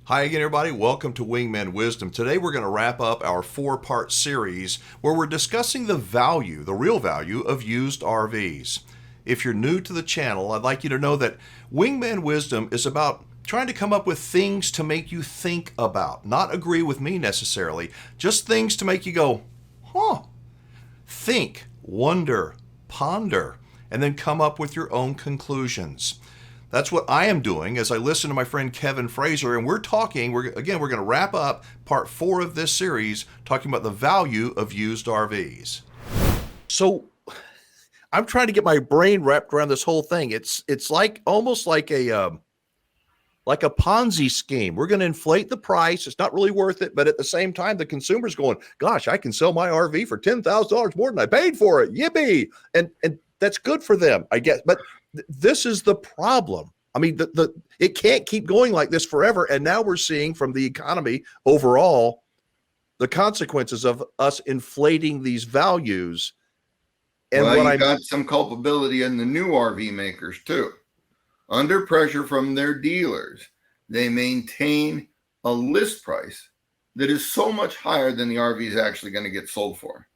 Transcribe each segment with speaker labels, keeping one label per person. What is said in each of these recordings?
Speaker 1: Hi again, everybody. Welcome to Wingman Wisdom. Today we're going to wrap up our four-part series where we're discussing the value, the real value of used RVs. If you're new to the channel, I'd like you to know that Wingman Wisdom is about trying to come up with things to make you think about, not agree with me necessarily, just things to make you go, huh, think, wonder, ponder, and then come up with your own conclusions. That's what I am doing as I listen to my friend Kevin Frazer, and we're going to wrap up part 4 of this series, talking about the value of used RVs. So I'm trying to get my brain wrapped around this whole thing. It's like almost like a Ponzi scheme. We're going to inflate the price. It's not really worth it, but at the same time, the consumer's going, "Gosh, I can sell my RV for $10,000 more than I paid for it. Yippee!" And that's good for them, I guess. But this is the problem. I mean, it can't keep going like this forever. And now we're seeing from the economy overall the consequences of us inflating these values.
Speaker 2: And well, you got some culpability in the new RV makers too. Under pressure from their dealers, they maintain a list price that is so much higher than the RV is actually going to get sold for.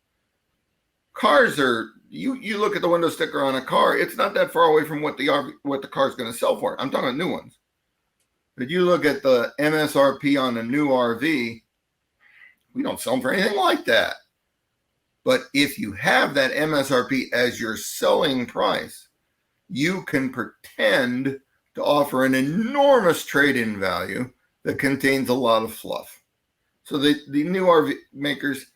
Speaker 2: Cars are, you look at the window sticker on a car, it's not that far away from what the car is going to sell for. I'm talking about new ones. But you look at the MSRP on a new RV, we don't sell them for anything like that. But if you have that MSRP as your selling price, you can pretend to offer an enormous trade-in value that contains a lot of fluff. So the new RV makers,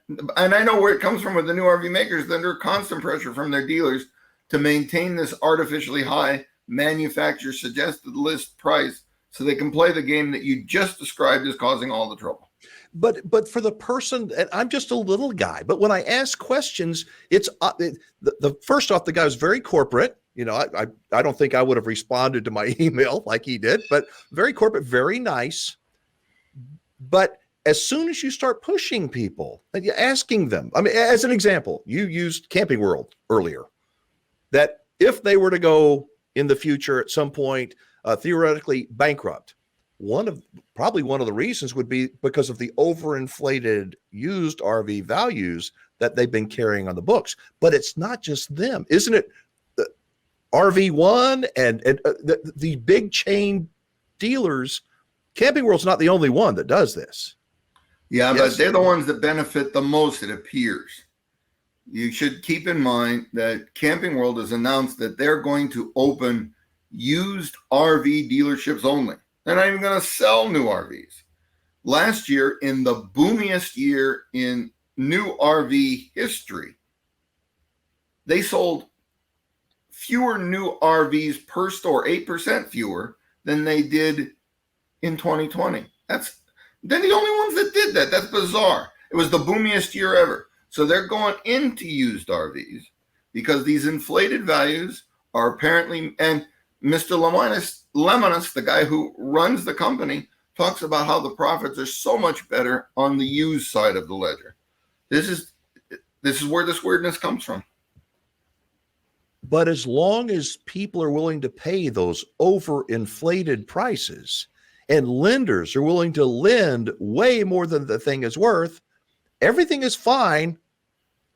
Speaker 2: and I know where it comes from with the new RV makers, they're under constant pressure from their dealers to maintain this artificially high manufacturer suggested list price so they can play the game that you just described as causing all the trouble.
Speaker 1: But for the person, and I'm just a little guy, but when I ask questions, it's the first off, the guy was very corporate. You know, I don't think I would have responded to my email like he did, but very corporate, very nice. But as soon as you start pushing people and you're asking them, I mean, as an example, you used Camping World earlier, that if they were to go in the future at some point, theoretically bankrupt, probably one of the reasons would be because of the overinflated used RV values that they've been carrying on the books. But it's not just them, isn't it? RV1 and the big chain dealers. Camping World's not the only one that does this.
Speaker 2: Yeah, yes. But they're the ones that benefit the most, it appears. You should keep in mind that Camping World has announced that they're going to open used RV dealerships only. They're not even going to sell new RVs. Last year, in the boomiest year in new RV history, they sold fewer new RVs per store, 8% fewer than they did in 2020. They're the only ones that did that. That's bizarre. It was the boomiest year ever. So they're going into used RVs because these inflated values are apparently, and Mr. Lemonis, the guy who runs the company, talks about how the profits are so much better on the used side of the ledger. This is where this weirdness comes from.
Speaker 1: But as long as people are willing to pay those overinflated prices and lenders are willing to lend way more than the thing is worth, everything is fine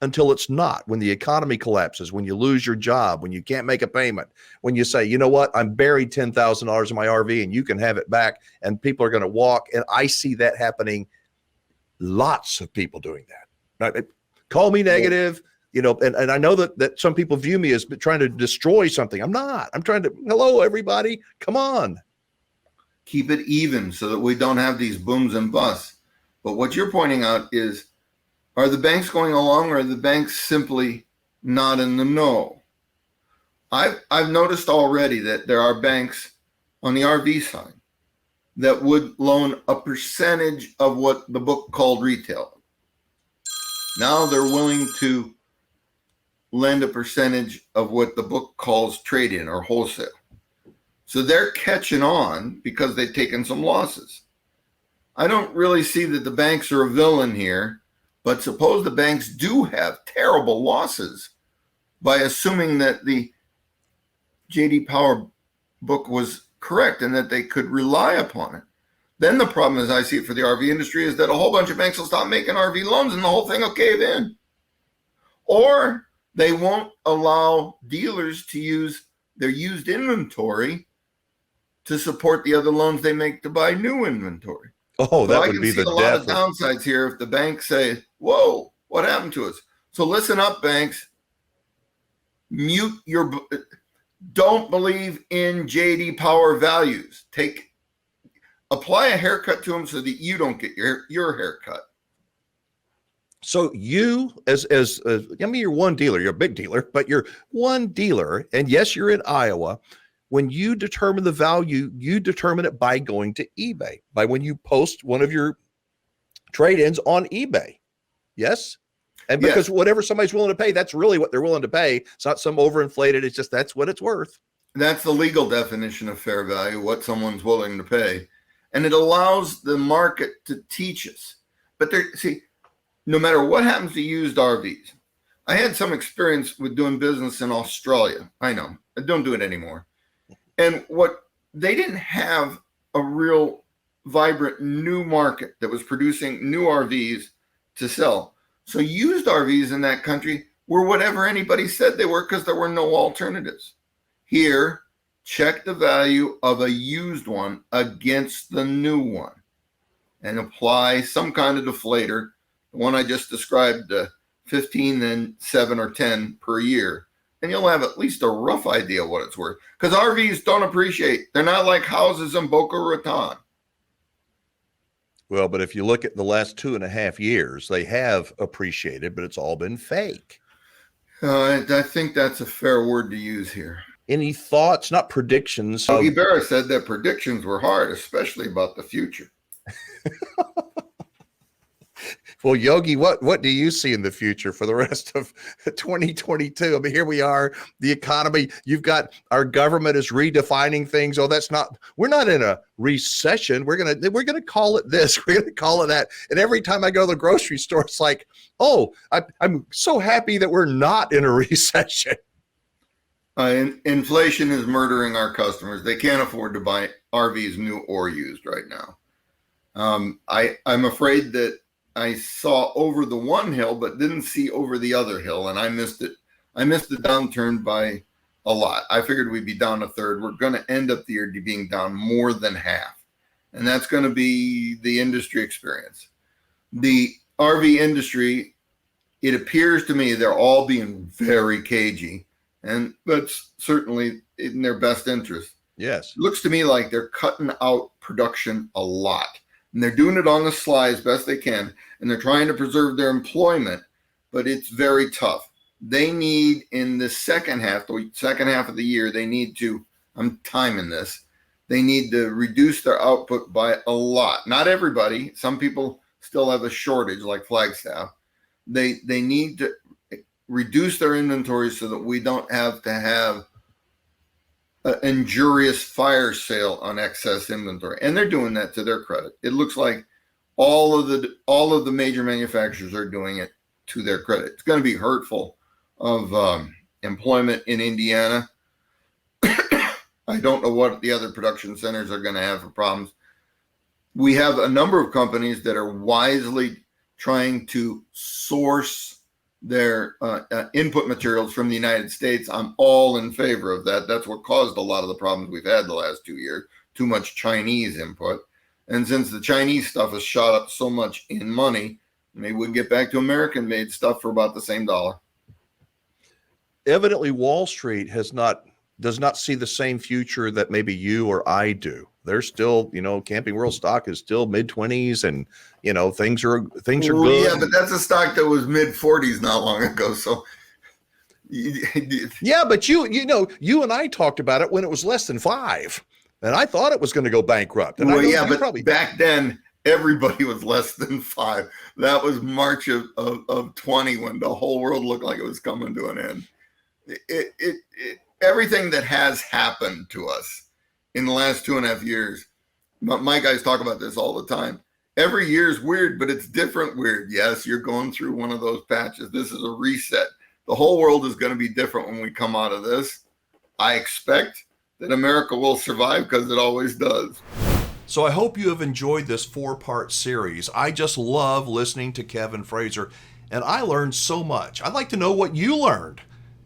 Speaker 1: until it's not. When the economy collapses, when you lose your job, when you can't make a payment, when you say, you know what, I'm buried $10,000 in my RV and you can have it back, and people are going to walk. And I see that happening. Lots of people doing that. Now, call me negative, you know, and I know that some people view me as trying to destroy something. I'm not. I'm trying to, hello, everybody, come on.
Speaker 2: Keep it even so that we don't have these booms and busts. But what you're pointing out is, are the banks going along, or are the banks simply not in the know? I've noticed already that there are banks on the RV side that would loan a percentage of what the book called retail. Now they're willing to lend a percentage of what the book calls trade-in or wholesale. So they're catching on because they've taken some losses. I don't really see that the banks are a villain here, but suppose the banks do have terrible losses by assuming that the J.D. Power book was correct and that they could rely upon it. Then the problem, as I see it for the RV industry, is that a whole bunch of banks will stop making RV loans and the whole thing will cave in. Or they won't allow dealers to use their used inventory to support the other loans they make to buy new inventory.
Speaker 1: Oh, that would be the death.
Speaker 2: I can see a lot of downsides here if the banks say, whoa, what happened to us? So listen up, banks. Don't believe in JD Power values. Apply a haircut to them so that you don't get your haircut.
Speaker 1: So you, you're one dealer, you're a big dealer, but you're one dealer, and yes, you're in Iowa. When you determine the value, you determine it by going to eBay, by when you post one of your trade-ins on eBay. Yes? And because whatever somebody's willing to pay, that's really what they're willing to pay. It's not some overinflated. It's just that's what it's worth.
Speaker 2: That's the legal definition of fair value, what someone's willing to pay. And it allows the market to teach us. But no matter what happens to used RVs, I had some experience with doing business in Australia. I know, I don't do it anymore. And they didn't have a real vibrant new market that was producing new RVs to sell. So used RVs in that country were whatever anybody said they were because there were no alternatives. Here, check the value of a used one against the new one and apply some kind of deflator. The one I just described, 15, then 7 or 10 per year. And you'll have at least a rough idea what it's worth. Because RVs don't appreciate. They're not like houses in Boca Raton.
Speaker 1: Well, but if you look at the last 2.5 years, they have appreciated, but it's all been fake.
Speaker 2: I think that's a fair word to use here.
Speaker 1: Any thoughts, not predictions?
Speaker 2: Yogi Berra said that predictions were hard, especially about the future.
Speaker 1: Well, Yogi, what do you see in the future for the rest of 2022? I mean, here we are, the economy. You've got our government is redefining things. Oh, we're not in a recession. We're gonna call it this. We're gonna call it that. And every time I go to the grocery store, it's like, oh, I'm so happy that we're not in a recession.
Speaker 2: Inflation is murdering our customers. They can't afford to buy RVs new or used right now. I'm afraid that I saw over the one hill, but didn't see over the other hill, and I missed it. I missed the downturn by a lot. I figured we'd be down a third. We're going to end up the year being down more than half, and that's going to be the industry experience. The RV industry, it appears to me they're all being very cagey, and that's certainly in their best interest.
Speaker 1: Yes.
Speaker 2: It looks to me like they're cutting out production a lot. And they're doing it on the sly as best they can. And they're trying to preserve their employment, but it's very tough. They need in the second half of the year, they need to, I'm timing this, they need to reduce their output by a lot. Not everybody. Some people still have a shortage like Flagstaff. They need to reduce their inventory so that we don't have to have an injurious fire sale on excess inventory, and they're doing that to their credit. It looks like all of the major manufacturers are doing it to their credit. It's going to be hurtful of employment in Indiana. I don't know what the other production centers are going to have for problems. We have a number of companies that are wisely trying to source their input materials from the United States. I'm all in favor of that. That's what caused a lot of the problems we've had the last 2 years, too much Chinese input. And since the Chinese stuff has shot up so much in money, maybe we can get back to American-made stuff for about the same dollar.
Speaker 1: Evidently, Wall Street does not see the same future that maybe you or I do. They're still, Camping World stock is still mid-20s, and things are good.
Speaker 2: Yeah, but that's a stock that was mid-40s not long ago. So
Speaker 1: yeah, but you and I talked about it when it was less than 5, and I thought it was going to go bankrupt. And
Speaker 2: back then everybody was less than 5. That was March of 20 when the whole world looked like it was coming to an end. Everything that has happened to us in the last 2.5 years, my guys talk about this all the time. Every year is weird, but it's different weird. Yes, you're going through one of those patches. This is a reset. The whole world is going to be different when we come out of this. I expect that America will survive because it always does.
Speaker 1: So I hope you have enjoyed this 4-part series. I just love listening to Kevin Frazer, and I learned so much. I'd like to know what you learned.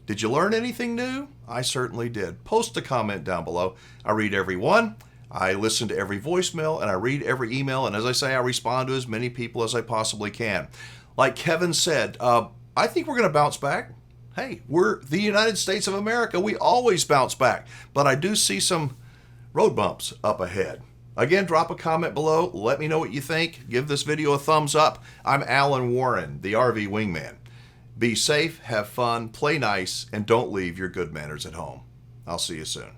Speaker 1: Did you learn anything new? I certainly did. Post a comment down below. I read every one. I listen to every voicemail, and I read every email. And as I say, I respond to as many people as I possibly can. Like Kevin said, I think we're going to bounce back. Hey, we're the United States of America. We always bounce back. But I do see some road bumps up ahead. Again, drop a comment below. Let me know what you think. Give this video a thumbs up. I'm Alan Warren, the RV Wingman. Be safe, have fun, play nice, and don't leave your good manners at home. I'll see you soon.